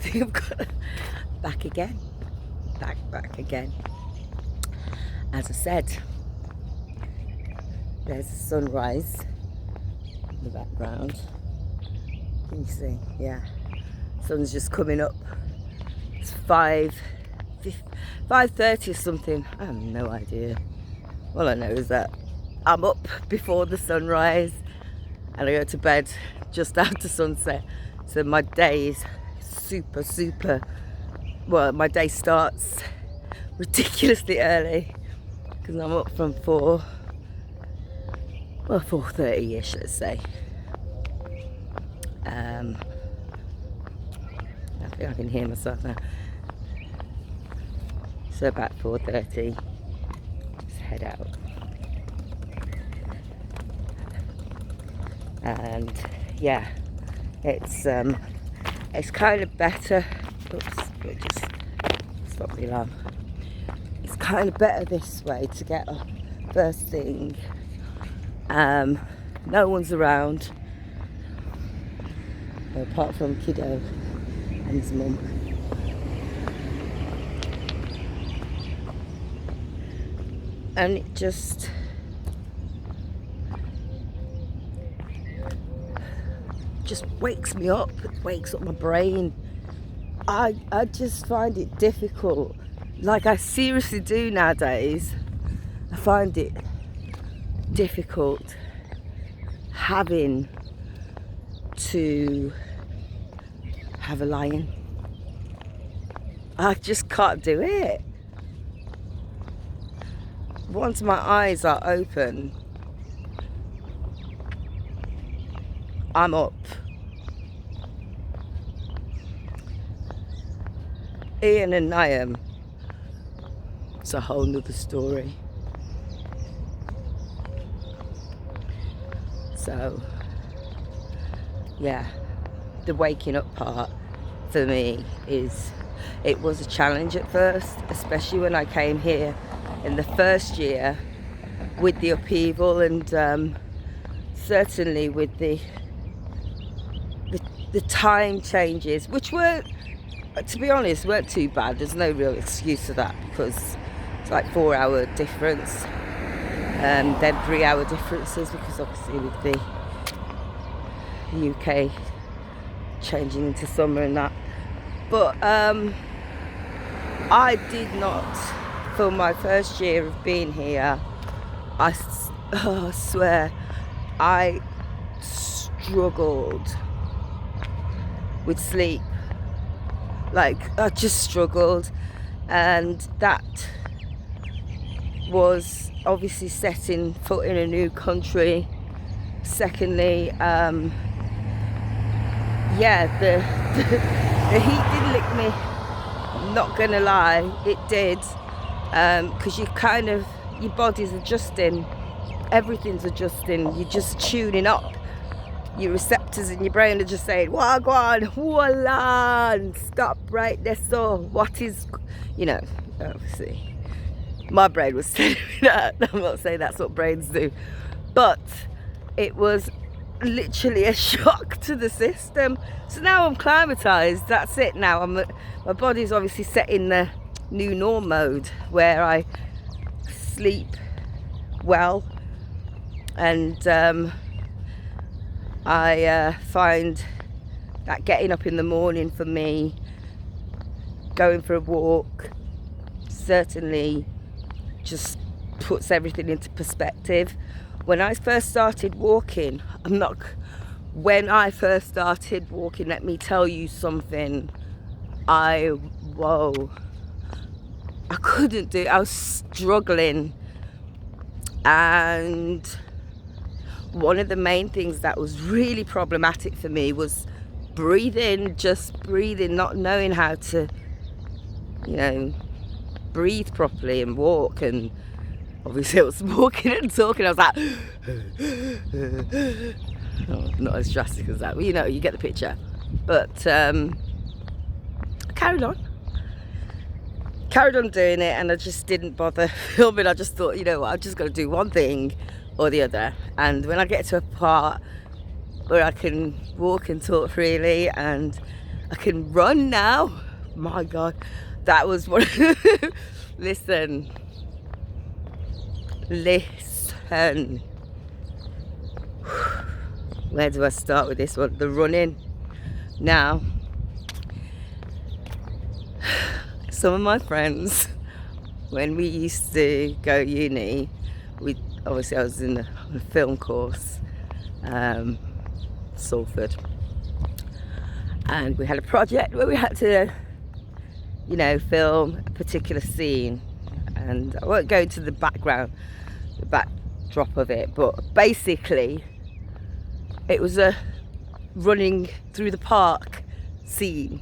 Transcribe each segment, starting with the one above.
think I've got back again. Back again. As I said, there's a sunrise in the background. Can you see? Yeah. Sun's just coming up. It's 5:30 or something. I have no idea. All I know is that I'm up before the sunrise and I go to bed just after sunset. So my day is super, well, my day starts ridiculously early because I'm up from 4:30ish, let's say. I think I can hear myself now. So about 4:30, let's head out. And yeah, it's kind of better. Oops, we'll just stop the alarm. It's kind of better this way to get up first thing. No one's around apart from kiddo and his mum. And it just wakes me up. It wakes up my brain. I just find it difficult. Like I seriously do nowadays. I find it difficult having to have a lion. I just can't do it. Once my eyes are open, I'm up. Ian and Niam, it's a whole nother story. So, yeah, the waking up part for me it was a challenge at first, especially when I came here in the first year with the upheaval and certainly with the time changes, which were, to be honest, weren't too bad. There's no real excuse for that because it's like 4-hour difference, then 3-hour differences because obviously with the UK changing into summer and that. But I did not, for my first year of being here, I swear, I struggled with sleep. Like, I just struggled. And that was obviously setting foot in a new country. Secondly, yeah, the heat did lick me. I'm not gonna lie, it did. Because your body's adjusting, everything's adjusting, you're just tuning up. Your receptors in your brain are just saying, Wagwan, voila, and stop right there. So, what is, obviously, my brain was telling me that. I'm not saying that's what brains do, but it was literally a shock to the system. So now I'm climatized, that's it now. My body's obviously set in the new norm mode where I sleep well, and I find that getting up in the morning for me, going for a walk, certainly just puts everything into perspective. When I first started walking, let me tell you something, I couldn't do it. I was struggling. And one of the main things that was really problematic for me was just breathing, not knowing how to, breathe properly and walk. And obviously I was walking and talking, I was like, oh, not as drastic as that, but you get the picture. But I carried on doing it, and I just didn't bother filming. I just thought, I'm just going to do one thing or the other. And when I get to a part where I can walk and talk freely and I can run now. My God, that was one. Listen. Where do I start with this one? The running. Now, some of my friends, when we used to go uni, obviously I was in a film course, Salford, and we had a project where we had to, you know, film a particular scene, and I won't go into the backdrop of it, but basically it was a running through the park scene.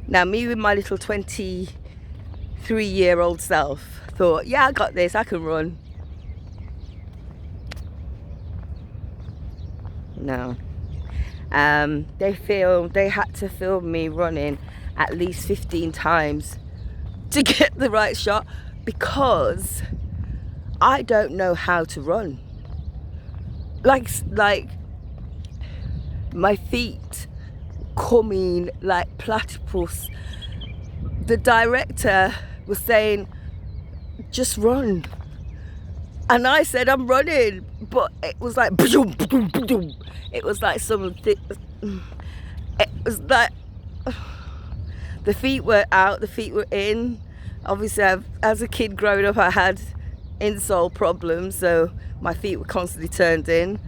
Now, me with my little 23-year-old self thought, yeah, I got this, I can run. No. They had to film me running at least 15 times to get the right shot, because I don't know how to run. Like my feet coming like platypus. The director was saying, just run. And I said, I'm running. But it was like, it was like something, it was like, the feet were out, the feet were in. Obviously, as a kid growing up, I had insole problems, so my feet were constantly turned in.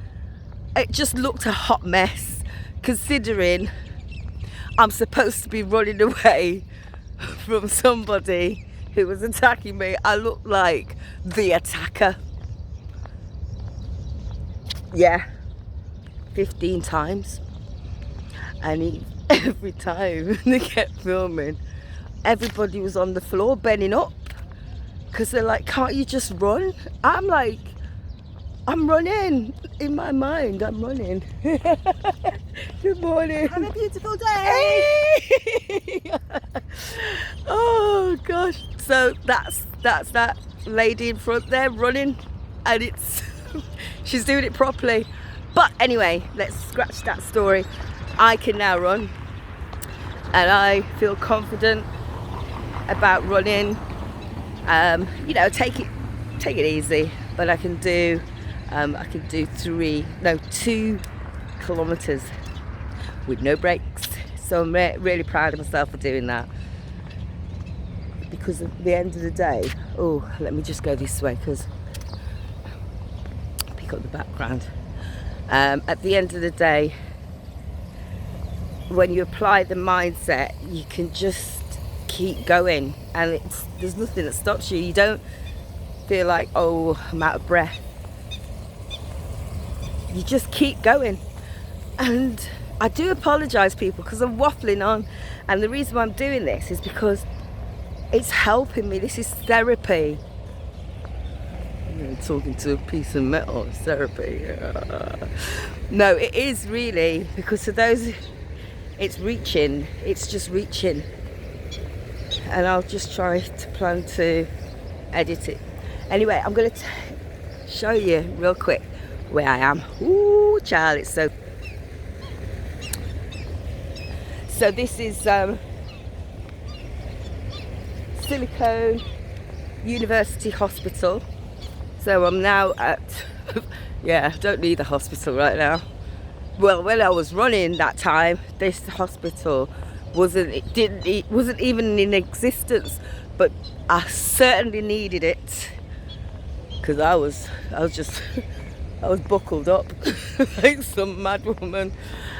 It just looked a hot mess, considering I'm supposed to be running away from somebody who was attacking me. I looked like the attacker. Yeah, 15 times. And every time they kept filming, everybody was on the floor bending up, because they're like, can't you just run? I'm like, I'm running. In my mind, I'm running. Good morning. Have a beautiful day. Oh gosh. So that's that lady in front there running, and it's she's doing it properly. But anyway, let's scratch that story. I can now run, and I feel confident about running. You know, take it easy, but I can do 2 kilometers with no breaks. So I'm really proud of myself for doing that, because at the end of the day, oh, let me just go this way because pick up the background. At the end of the day, when you apply the mindset, you can just keep going, and there's nothing that stops you. You don't feel like, oh, I'm out of breath. You just keep going. And I do apologise, people, because I'm waffling on, and the reason why I'm doing this is because it's helping me. This is therapy. Talking to a piece of metal, it's therapy. No, it is really, because for those, it's just reaching, and I'll just try to plan to edit it. Anyway, I'm going to show you real quick where I am. Ooh, child, it's so this is Silicon University Hospital. So I'm now at yeah, I don't need the hospital right now. Well, when I was running that time, this hospital wasn't even in existence, but I certainly needed it, because I was buckled up like some mad woman.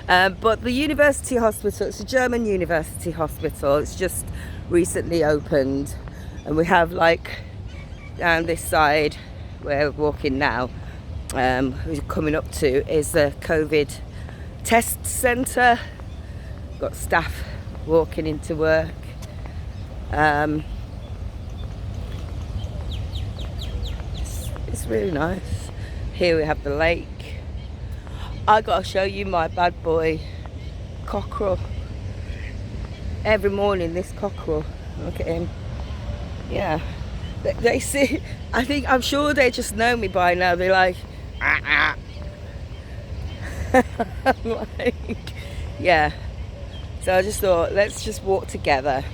But the university hospital, it's a German university hospital. It's just recently opened, and we have, like, down this side where we're walking now, we're coming up to, is the COVID test centre. Got staff walking into work. It's really nice. Here we have the lake. I gotta show you my bad boy cockerel. Every morning this cockerel, look at him. Yeah, they see, I'm sure they just know me by now. They're like, ah, ah. I'm like, yeah. So I just thought, let's just walk together.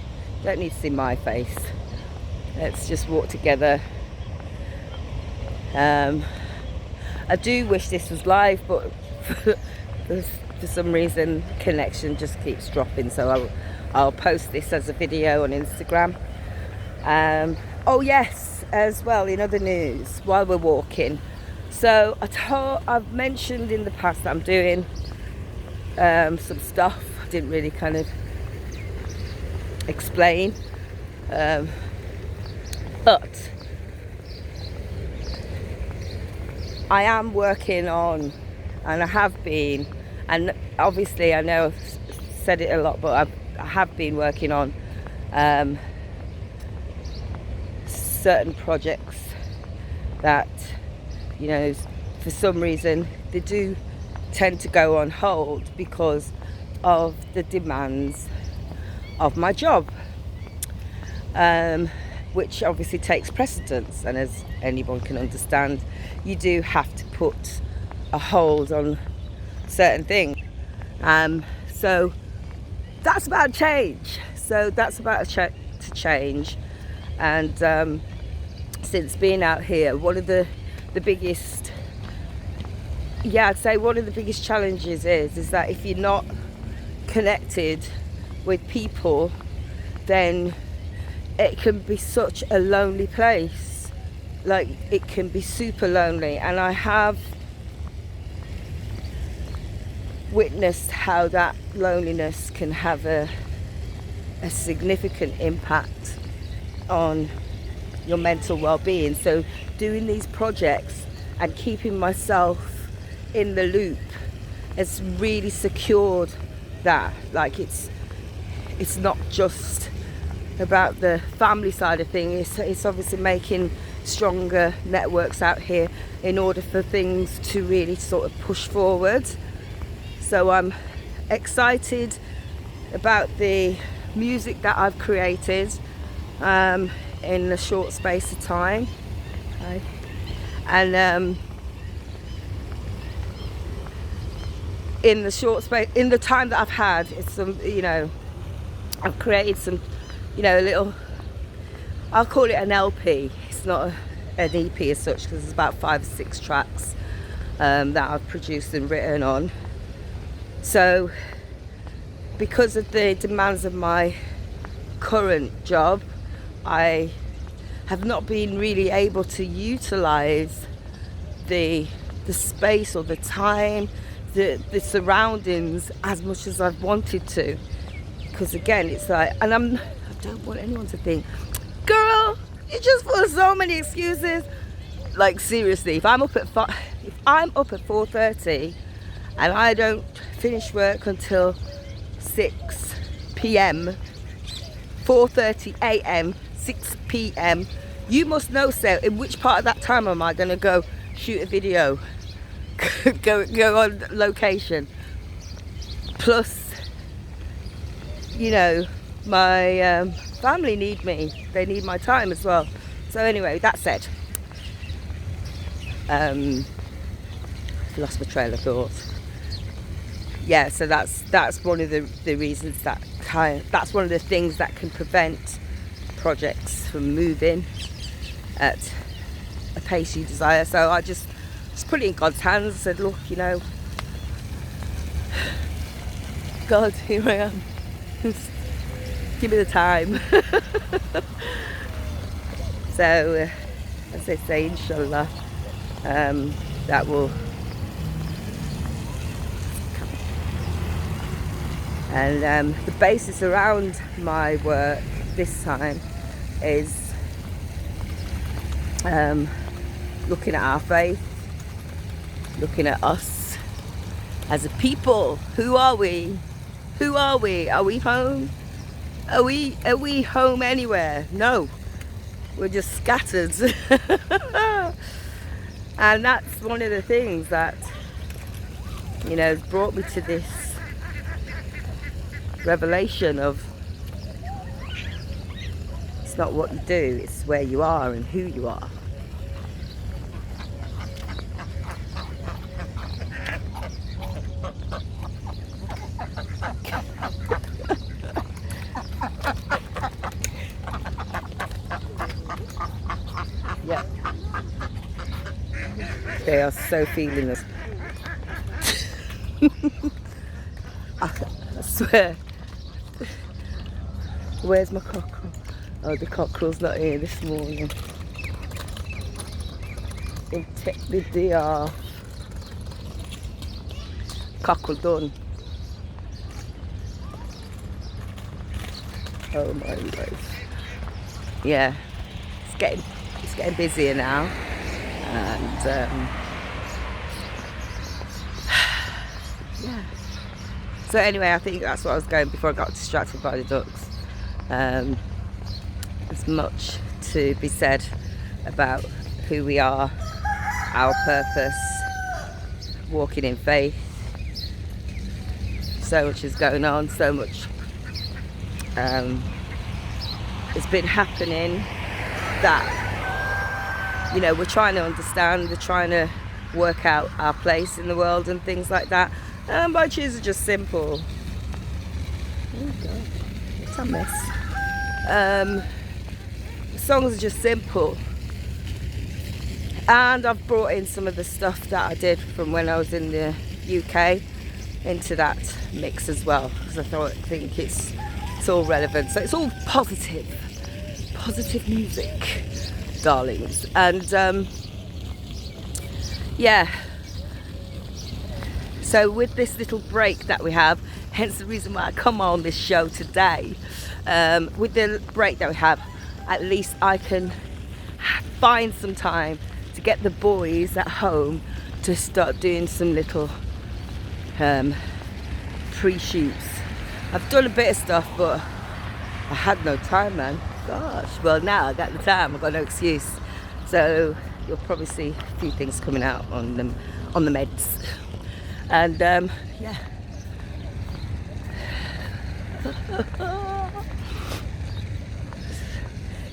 Don't need to see my face. Let's just walk together. I do wish this was live, but for some reason connection just keeps dropping, so I'll post this as a video on Instagram. Oh yes, as well, in other news, while we're walking, so I've mentioned in the past that I'm doing some stuff. I didn't really kind of explain, but I am working on, and I have been, and obviously I know I've said it a lot, but I have been working on certain projects that, you know, for some reason they do tend to go on hold because of the demands of my job, which obviously takes precedence, and as anyone can understand, you do have to put a hold on certain things. So that's about change. To change. And since being out here, one of the biggest, I'd say one of the biggest challenges is that if you're not connected with people, then it can be such a lonely place. Like, it can be super lonely, and I have witnessed how that loneliness can have a significant impact on your mental well-being. So doing these projects and keeping myself in the loop has really secured that. Like, it's not just about the family side of things, it's obviously making stronger networks out here in order for things to really sort of push forward. So I'm excited about the music that I've created in a short space of time. Okay. And in the time that I've had, it's some, you know, I've created some, you know, a little, I'll call it an LP. It's not an EP as such, because there's about 5 or 6 tracks that I've produced and written on. So because of the demands of my current job, I have not been really able to utilize the space or the time, the surroundings as much as I've wanted to. Because again, it's like, and I don't want anyone to think, girl, you just put so many excuses. Like, seriously, if I'm up at 4:30 and I don't finish work until 6 p.m, 4:30 a.m, 6 p.m, you must know, Sarah, in which part of that time am I going to go shoot a video, go on location. Plus, you know, my family need me. They need my time as well. So anyway, that said, lost my trail of thought. Yeah, so that's one of the reasons that's one of the things that can prevent projects from moving at a pace you desire. So I just put it in God's hands and said, look, you know, God, here I am. Give me the time. So as I say, inshallah, that will. And the basis around my work this time is looking at our faith, looking at us as a people. Who are we? Who are we? Are we home? Are we home anywhere? No, we're just scattered. And that's one of the things that, you know, has brought me to this revelation of, it's not what you do, it's where you are and who you are. They are so feeling us. I swear. Where's my cockerel? Oh, the cockerel's not here this morning. We'll take the day off. Cockerel done. Oh my life. Yeah, it's getting busier now, and yeah. So anyway, I think that's what I was going before I got distracted by the ducks. There's much to be said about who we are, our purpose, walking in faith. So much is going on, so much has been happening that, you know, we're trying to understand, we're trying to work out our place in the world and things like that. And my tunes are just simple. Oh God, what's a mess? The songs are just simple. And I've brought in some of the stuff that I did from when I was in the UK into that mix as well, because I think it's all relevant. So it's all positive music, darlings. And yeah, so with this little break that we have, hence the reason why I come on this show today, with the break that we have, at least I can find some time to get the boys at home to start doing some little pre-shoots. I've done a bit of stuff, but I had no time, man. Gosh, well now I got the time, I've got no excuse. So you'll probably see a few things coming out on the meds. And yeah.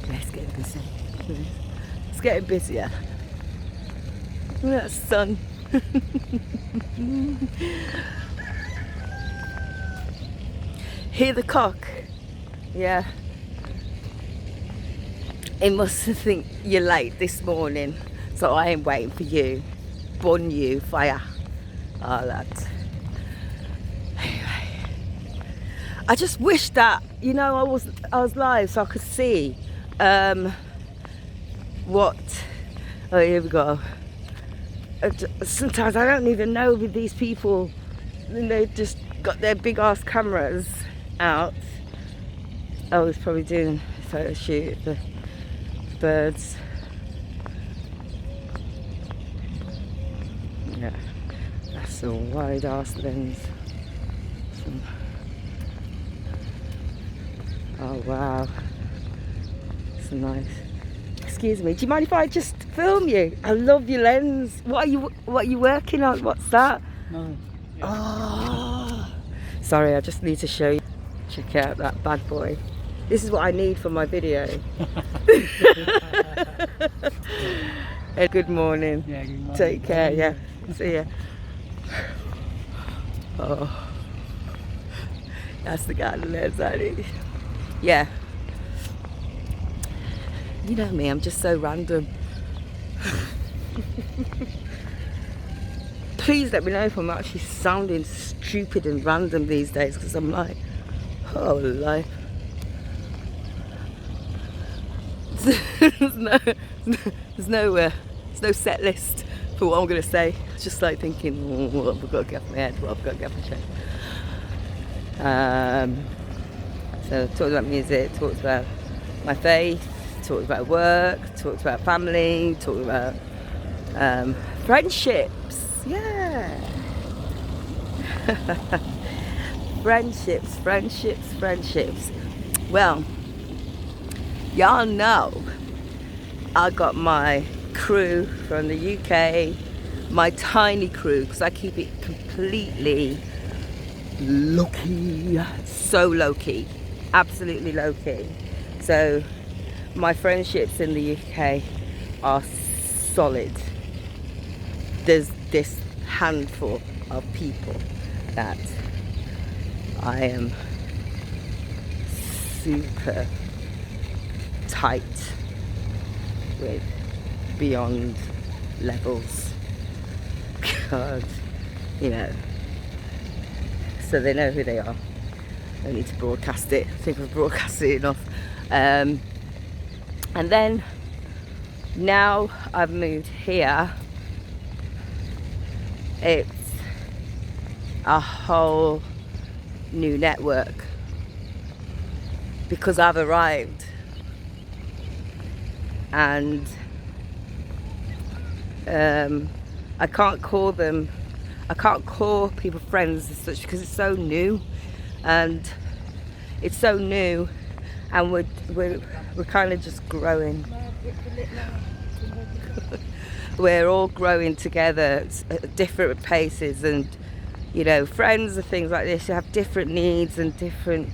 It's getting busy. It's getting busier. Look at that sun. Hear the cock? Yeah. He must think you're late this morning, so I ain't waiting for you. Bun you, fire. Oh, lads. Anyway, I just wish that, you know, I was live so I could see what. Oh, here we go. Sometimes I don't even know with these people, they just got their big ass cameras out. I was probably doing a photo shoot of the birds. Yeah, that's a wide ass lens. Oh wow, it's nice. Excuse me, do you mind if I just film you? I love your lens. What are you working on? What's that? No. Yeah. Oh, sorry, I just need to show you. Check out that bad boy. This is what I need for my video. Hey, good morning. Yeah, good morning. Take care, yeah. See ya. Oh, that's the guy that lives out here. Yeah. You know me, I'm just so random. Please let me know if I'm actually sounding stupid and random these days, because I'm like, oh life. There's no set list for what I'm going to say. It's just like thinking, what have I got to get off my head, what have I got to get off my chest. So talked about music, talked about my faith, talked about work, talked about family, talked about friendships. Yeah. Friendships. Well, y'all know I got my crew from the UK, my tiny crew, because I keep it completely low-key, so low-key, absolutely low-key. So my friendships in the UK are solid. There's this handful of people that I am super tight with, beyond levels. card, you know, so they know who they are. I need to broadcast it. I think I've broadcast it enough. And then now I've moved here, it's a whole new network because I've arrived, and I can't call people friends as such because it's so new, and we're kind of just growing. We're all growing together at different paces, and you know, friends and things like this, you have different needs and different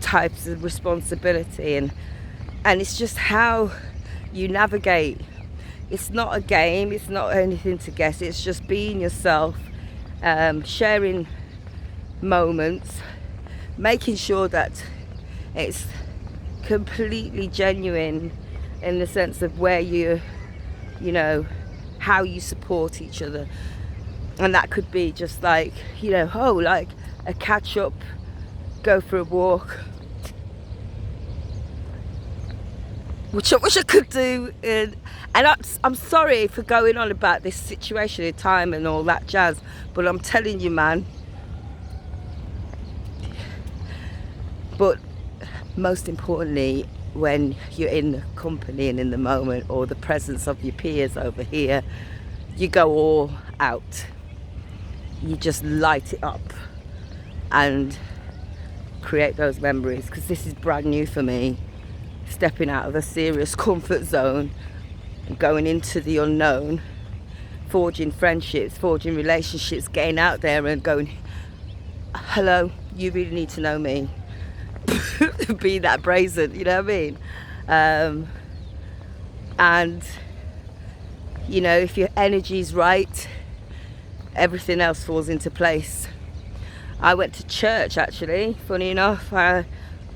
types of responsibility, and it's just how you navigate. It's not a game, it's not anything to guess, it's just being yourself, sharing moments, making sure that it's completely genuine in the sense of where you know, how you support each other. And that could be just like, you know, like a catch up, go for a walk, which I wish I could do. And I'm sorry for going on about this situation in time and all that jazz, but I'm telling you, man. But most importantly, when you're in the company and in the moment, or the presence of your peers over here, you go all out. You just light it up and create those memories, because this is brand new for me, stepping out of a serious comfort zone and going into the unknown, forging friendships, forging relationships, getting out there and going, hello, you really need to know me. Be that brazen, you know what I mean? And you know, if your energy's right, everything else falls into place. I went to church, actually, funny enough. I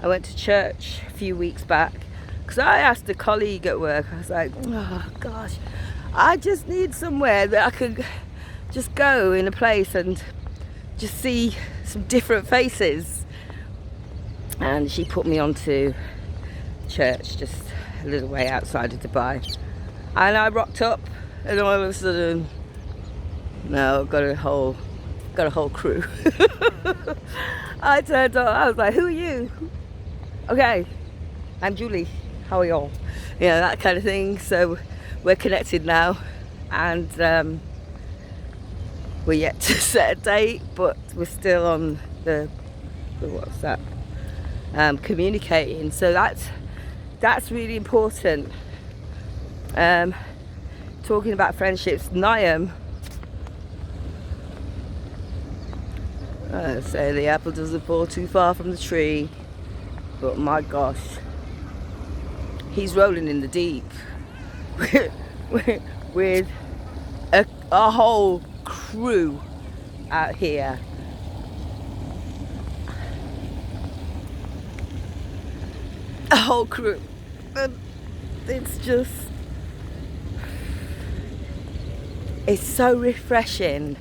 went to church a few weeks back because I asked a colleague at work, I was like, oh gosh, I just need somewhere that I could just go in a place and just see some different faces. And she put me onto church just a little way outside of Dubai, and I rocked up, and all of a sudden, no, got a whole crew. I turned on, I was like, who are you? Okay, I'm Julie, how are y'all? You know, that kind of thing. So we're connected now, and we're yet to set a date, but we're still on the WhatsApp. Communicating, so that's really important. Talking about friendships, Niam, say the apple doesn't fall too far from the tree, but my gosh, he's rolling in the deep with a whole crew out here. A whole crew, and it's so refreshing,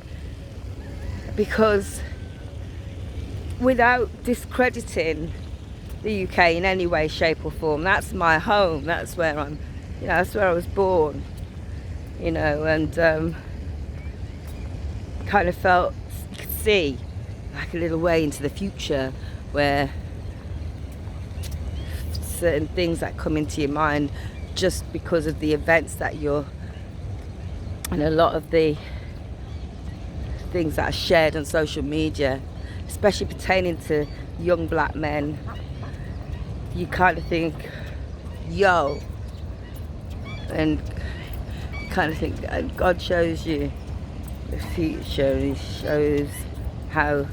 because without discrediting the UK in any way, shape or form, that's my home, that's where I'm, you know, that's where I was born, you know, and kind of felt, you could see like a little way into the future where certain things that come into your mind just because of the events that you're, and a lot of the things that are shared on social media, especially pertaining to young black men, you kind of think, yo, and you kind of think, and God shows you the future, and He shows how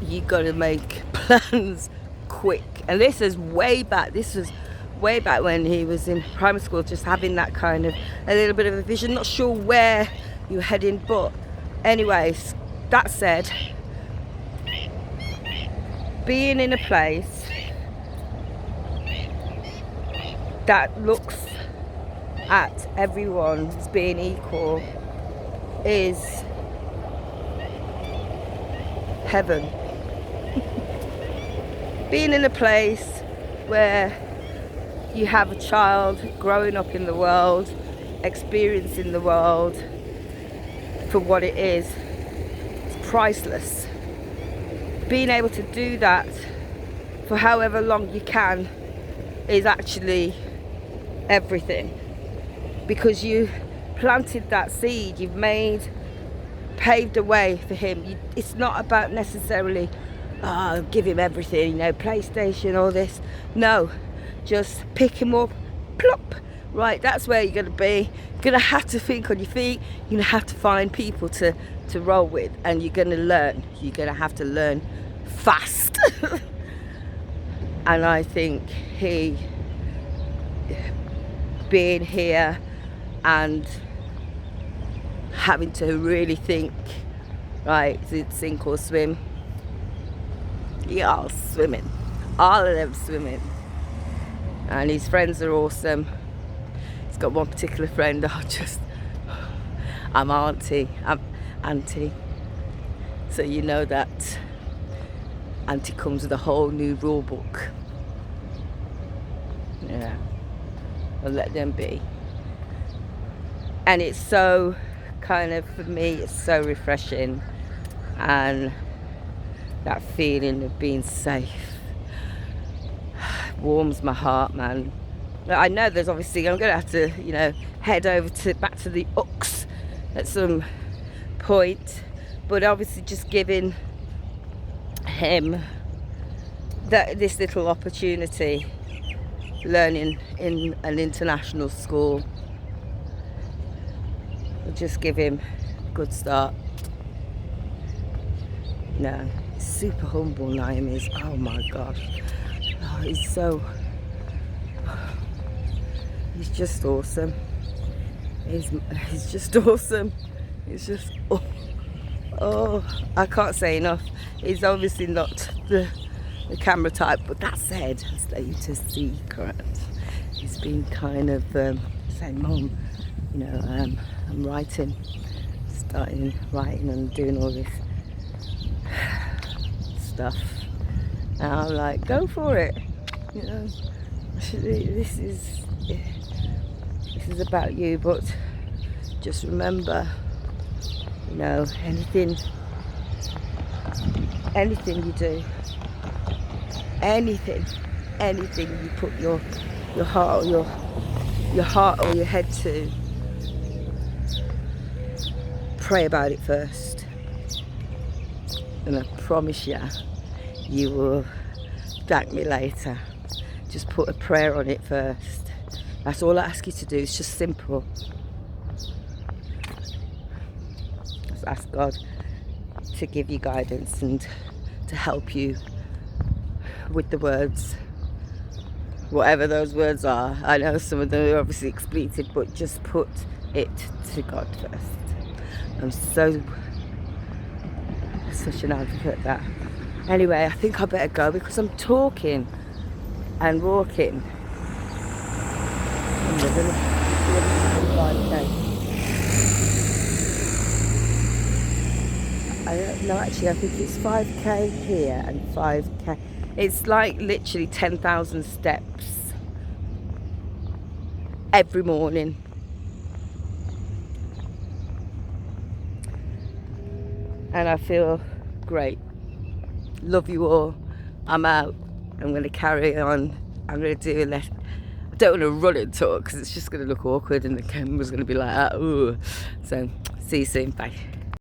you got to make plans quick. And this was way back when he was in primary school, just having that kind of a little bit of a vision, not sure where you're heading, but anyways, that said, being in a place that looks at everyone as being equal is heaven. Being in a place where you have a child growing up in the world, experiencing the world for what it is, it's priceless. Being able to do that for however long you can is actually everything, because you planted that seed, you've paved a way for him. It's not about necessarily give him everything, you know, PlayStation, all this. No, just pick him up, plop, right, that's where you're going to be. You're going to have to think on your feet, you're going to have to find people to roll with, and you're going to learn. You're going to have to learn fast. And I think he being here and having to really think, right, is it sink or swim? Yeah, all swimming. All of them swimming. And his friends are awesome. He's got one particular friend, I'm auntie. So you know that auntie comes with a whole new rule book. Yeah, I'll let them be. And it's so kind of, for me, it's so refreshing, and that feeling of being safe warms my heart, man. I know there's obviously, I'm going to have to, you know, head over back to the Ucks at some point, but obviously just giving him this little opportunity, learning in an international school, will just give him a good start. No, super humble, Naim is. Oh my gosh. Oh, he's just awesome. He's just awesome. He's just, oh, I can't say enough. He's obviously not the camera type, but that said, it's later secret. He's been kind of saying, Mum, you know, I'm starting writing and doing all this stuff. And I'm like, go for it. You know, this is about you, but just remember, you know, anything you do, anything you put your heart or your head to, pray about it first, and I promise you will thank me later. Just put a prayer on it first. That's all I ask you to do. It's just simple. Just ask God to give you guidance and to help you with the words, whatever those words are. I know some of them are obviously expletive, but just put it to God first. I'm such an advocate that. Anyway, I think I better go because I'm talking and walking. I don't know, actually, I think it's 5k here and 5k. It's like literally 10,000 steps every morning. And I feel great. Love you all. I'm out. I'm going to carry on. I'm going to do I don't want to run and talk because it's just going to look awkward and the camera's going to be like, ooh. So, see you soon. Bye.